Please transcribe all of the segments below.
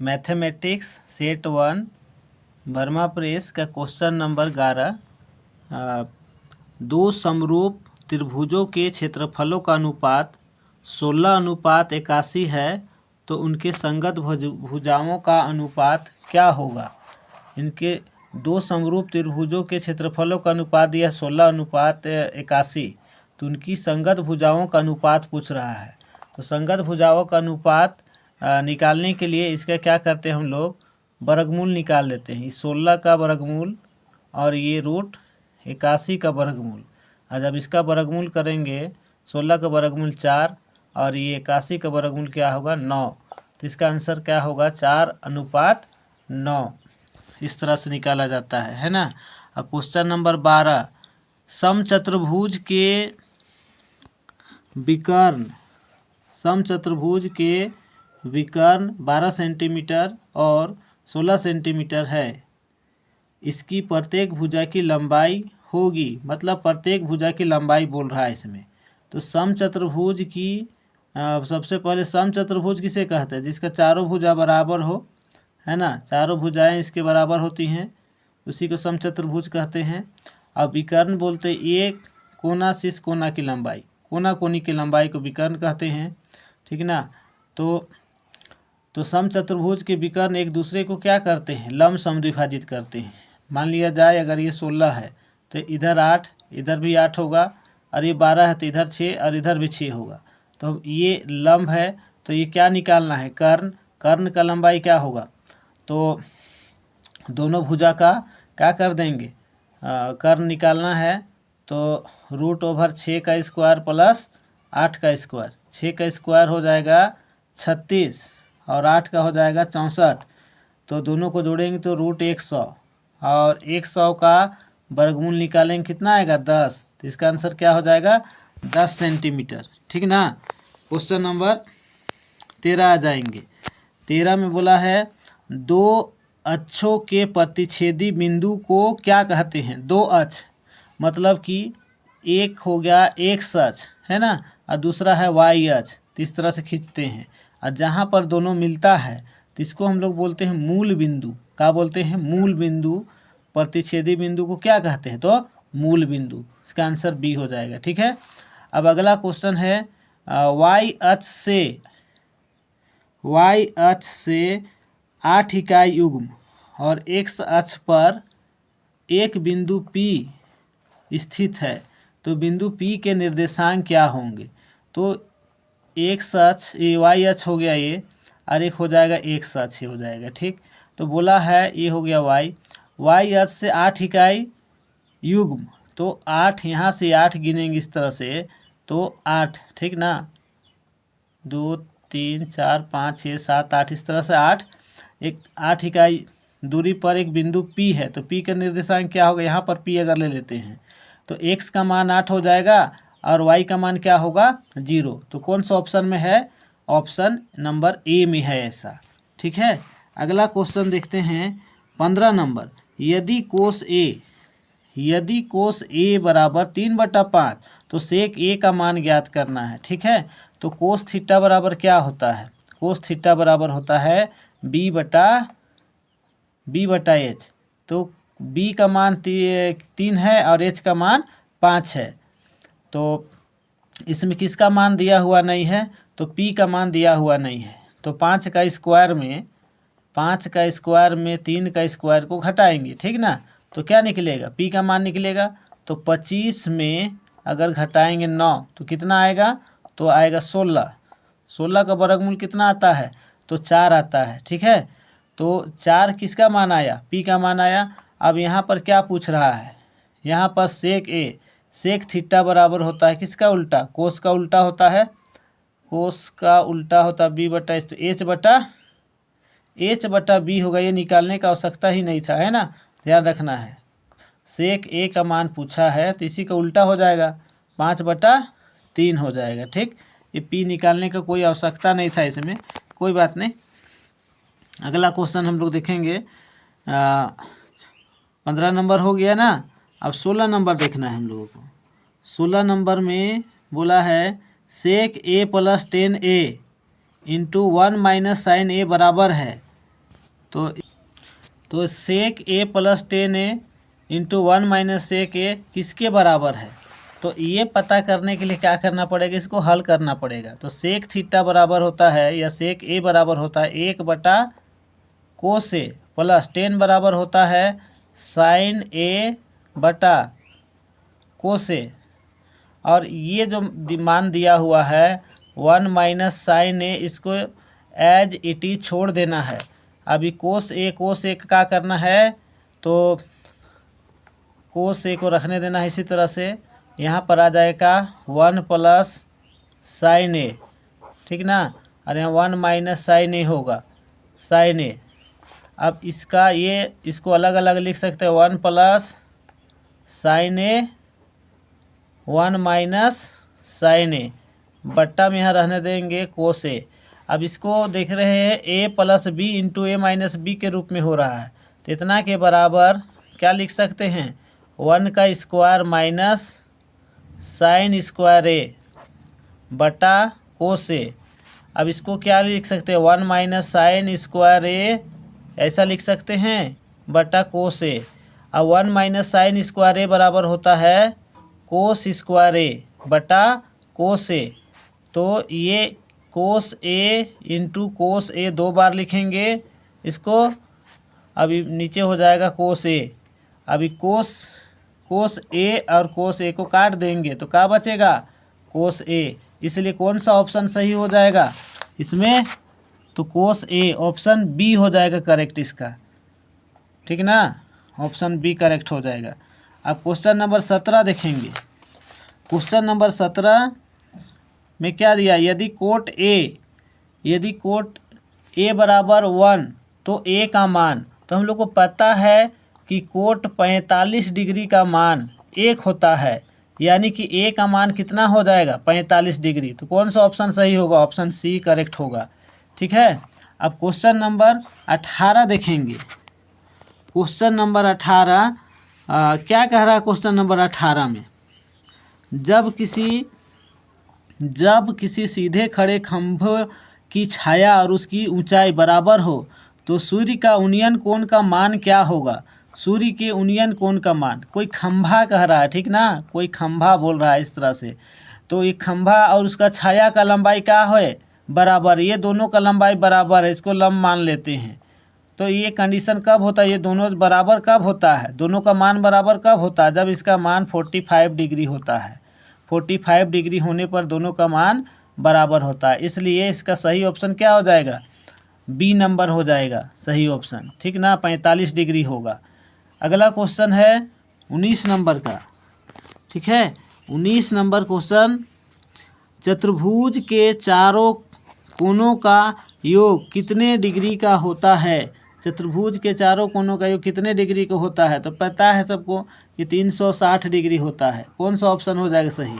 Mathematics set 1 Verma press का question number 11। दो समरूप त्रिभुजों के क्षेत्रफलों का अनुपात 16:81 है, तो उनके संगत भुजाओं का अनुपात क्या होगा। इनके दो समरूप त्रिभुजों के क्षेत्रफलों का अनुपात दिया 16:81, तो उनकी संगत भुजाओं का अनुपात पूछ रहा है। तो संगत भुजाओं का अनुपात निकालने के लिए इसका क्या करते हैं हम लोग, वर्गमूल निकाल लेते हैं। 16 का वर्गमूल और ये √81 का वर्गमूल, और जब इसका वर्गमूल करेंगे 16 का वर्गमूल 4 और ये 81 का वर्गमूल क्या होगा 9, तो इसका आंसर क्या होगा 4:9। इस तरह से निकाला जाता है ना। अब क्वेश्चन नंबर 12, समचतुर्भुज के विकर्ण 12 सेंटीमीटर और 16 सेंटीमीटर है। इसकी प्रत्येक भुजा की लंबाई होगी, मतलब प्रत्येक भुजा की लंबाई बोल रहा है इसमें। तो समचतुर्भुज की सबसे पहले समचतुर्भुज किसे कहते हैं, जिसका चारों भुजा बराबर हो, है ना, चारों भुजाएं इसके बराबर होती हैं, उसी को समचतुर्भुज कहते हैं। अब विकर्ण बोलते एक कोना से इस कोना की लंबाई, कोना कोनी की लंबाई को विकर्ण कहते हैं, ठीक ना। तो समचतुर्भुज के विकर्ण एक दूसरे को क्या करते हैं, लंब समद्विभाजित करते हैं। मान लिया जाए अगर ये 16 है तो इधर 8, इधर भी 8 होगा, और ये 12 है तो इधर 6 और इधर भी 6 होगा। तो ये लंब है, तो ये क्या निकालना है, कर्ण का लंबाई क्या होगा। तो दोनों भुजा का क्या कर देंगे, कर्ण निकालना है, तो √6 का स्क्वायर प्लस 8 का स्क्वायर, 6 का स्क्वायर हो जाएगा 36 और 8 का हो जाएगा 64। तो दोनों को जोड़ेंगे तो √100 और 100 का वर्गमूल निकालेंगे कितना आएगा 10, तो इसका आंसर क्या हो जाएगा 10 सेंटीमीटर, ठीक ना। क्वेश्चन नंबर 13 आ जाएंगे। 13 में बोला है दो अक्षों के प्रतिच्छेदी बिंदु को क्या कहते हैं। दो अक्ष मतलब कि एक हो गया एक्स अक्ष, है ना, और दूसरा है वाई अक्ष, तो इस तरह से खींचते हैं, और जहाँ पर दोनों मिलता है तो इसको हम लोग बोलते हैं मूल बिंदु। क्या बोलते हैं, मूल बिंदु। प्रतिच्छेदी बिंदु को क्या कहते हैं, तो मूल बिंदु। इसका आंसर बी हो जाएगा, ठीक है। अब अगला क्वेश्चन है वाई अक्ष से 8 इकाई युग्म और एक्स अक्ष पर एक बिंदु P स्थित है, तो बिंदु P के निर्देशांक क्या होंगे। तो एक्स अक्ष ये वाई अक्ष हो गया ये, और एक हो जाएगा एक्स अक्ष हो जाएगा, ठीक। तो बोला है ये हो गया वाई अक्ष से 8 इकाई युग्म, तो 8 यहाँ से 8 गिनेंगे इस तरह से, तो 8, ठीक ना, 2 3 4 5 6 7 8, इस तरह से 8 इकाई दूरी पर एक बिंदु P है, तो P का निर्देशांक क्या होगा, यहाँ पर P अगर ले लेते हैं तो x का मान 8 हो जाएगा और y का मान क्या होगा 0। तो कौन सा ऑप्शन में है, ऑप्शन नंबर ए में है ऐसा, ठीक है। अगला क्वेश्चन देखते हैं 15 नंबर। यदि कोस A बराबर 3/5, तो सेक A का मान ज्ञात करना है, ठीक है। तो कोस थीटा बराबर क्या होता है, कोस थीटा बराबर होता है B/H। तो B का मान 3 है और H का मान 5 है, तो इसमें किसका मान दिया हुआ नहीं है, तो P का मान दिया हुआ नहीं है। तो 5 का स्क्वायर में 3 का स्क्वायर को घटाएंगे, ठीक ना, तो क्या निकलेगा, P का मान निकलेगा। तो 25 में अगर घटाएंगे 9 तो कितना आएगा, तो आएगा 16 का वर्गमूल कितना आता है, तो 4 आता है, ठीक है। तो 4 किसका मान आया, P का मान आया। अब यहाँ पर क्या पूछ रहा है, यहाँ पर सेक थीटा बराबर होता है किसका उल्टा, कोस का उल्टा होता है, कोस का उल्टा होता है B/H, तो H/B होगा। ये निकालने का आवश्यकता ही नहीं था, है ना, ध्यान रखना है। सेक A का मान पूछा है तो इसी का उल्टा हो जाएगा, 5/3 हो जाएगा, ठीक। ये P निकालने का कोई आवश्यकता नहीं था इसमें, कोई बात नहीं। अगला क्वेश्चन हम लोग देखेंगे 15 नंबर हो गया ना। अब 16 नंबर देखना है हम लोगों को। 16 नंबर में बोला है सेक A + tan A × 1 - sin A बराबर है तो sec A plus 10a into 1 minus sec A किसके बराबर है? तो ये पता करने के लिए क्या करना पड़ेगा, इसको हल करना पड़ेगा। तो सेक थीटा बराबर होता है या सेक ए बराबर होता है 1/कोस ए प्लस 10 बराबर होता है साइन ए बटा कोस ए। और ये जो मान दिया हुआ है 1 माइनस साइन ए, इसको एज इट इज छोड़ देना है। अभी कोस ए का करना है तो कोस ए को रखने देना है। इसी तरह से यहाँ पर आ जाएगा 1 प्लस साइन ए, ठीक ना, और यहाँ 1 माइनस साइन ए होगा, साइन ए। अब इसको अलग अलग लिख सकते हैं, 1 प्लस साइन ए 1 माइनस साइन ए, बट्टा में यहाँ रहने देंगे कोस ए। अब इसको देख रहे हैं ए प्लस बी इंटू ए माइनस बी के रूप में हो रहा है, तो इतना के बराबर क्या लिख सकते हैं, 1 का स्क्वायर माइनस साइन स्क्वायर ए बटा कोस ए। अब इसको क्या लिख सकते हैं, 1 माइनस साइन स्क्वायर ए ऐसा लिख सकते हैं बटा कोस ए। अब 1 माइनस साइन स्क्वायर ए बराबर होता है कोस स्क्वायर ए बटा कोस ए। तो ये कोस ए इंटू कोस ए 2 बार लिखेंगे इसको। अभी नीचे हो जाएगा कोस ए। अभी कोस ए और कोस ए को काट देंगे तो क्या बचेगा, कोस ए। इसलिए कौन सा ऑप्शन सही हो जाएगा इसमें, तो कोस ए, ऑप्शन बी हो जाएगा करेक्ट इसका, ठीक ना, ऑप्शन बी करेक्ट हो जाएगा। अब क्वेश्चन नंबर 17 देखेंगे। क्वेश्चन नंबर 17 में क्या दिया, यदि कोट ए बराबर 1 तो ए का मान, तो हम लोग को पता है कि कोट 45 डिग्री का मान 1 होता है, यानी कि ए का मान कितना हो जाएगा 45 डिग्री। तो कौन सा ऑप्शन सही होगा, ऑप्शन सी करेक्ट होगा, ठीक है। अब क्वेश्चन नंबर 18 देखेंगे। क्वेश्चन नंबर 18 क्या कह रहा है क्वेश्चन नंबर 18 में, जब किसी सीधे खड़े खंभे की छाया और उसकी ऊंचाई बराबर हो तो सूर्य का उन्नयन कोण का मान क्या होगा। सूर्य के उन्नयन कोण का मान, कोई खंभा कह रहा है, ठीक ना, कोई खंभा बोल रहा है इस तरह से। तो एक खंभा और उसका छाया का लंबाई क्या है, बराबर, ये दोनों का लंबाई बराबर है, इसको लंब मान लेते हैं। तो ये कंडीशन कब होता है, ये दोनों बराबर कब होता है, दोनों का मान बराबर कब होता है, जब इसका मान 45 डिग्री होता है। 45 डिग्री होने पर दोनों का मान बराबर होता है, इसलिए इसका सही ऑप्शन क्या हो जाएगा, बी नंबर हो जाएगा सही ऑप्शन, ठीक ना, 45 डिग्री होगा। अगला क्वेश्चन है 19 नंबर का, ठीक है। 19 नंबर क्वेश्चन, चतुर्भुज के चारों कोनों का योग कितने डिग्री का होता है। चतुर्भुज के चारों कोनों का योग कितने डिग्री का होता है, तो पता है सबको कि 360 डिग्री होता है। कौन सा ऑप्शन हो जाएगा सही।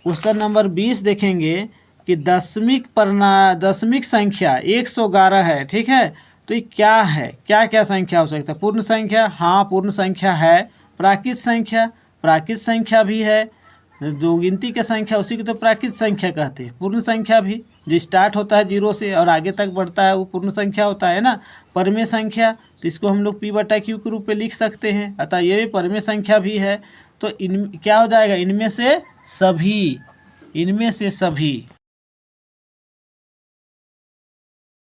क्वेश्चन नंबर 20 देखेंगे कि दशमिक संख्या 111 है, ठीक है। तो ये क्या है, क्या क्या संख्या हो सकता है, पूर्ण संख्या, हाँ पूर्ण संख्या है। प्राकृत संख्या भी है, जो गिनती की संख्या उसी की तो प्राकृत संख्या कहते हैं। पूर्ण संख्या भी जो स्टार्ट होता है 0 से और आगे तक बढ़ता है वो पूर्ण संख्या होता है ना। परमेय संख्या, तो इसको हम लोग P/Q के रूप में लिख सकते हैं, अतः ये भी परमेय संख्या भी है। तो क्या हो जाएगा, इनमें से सभी।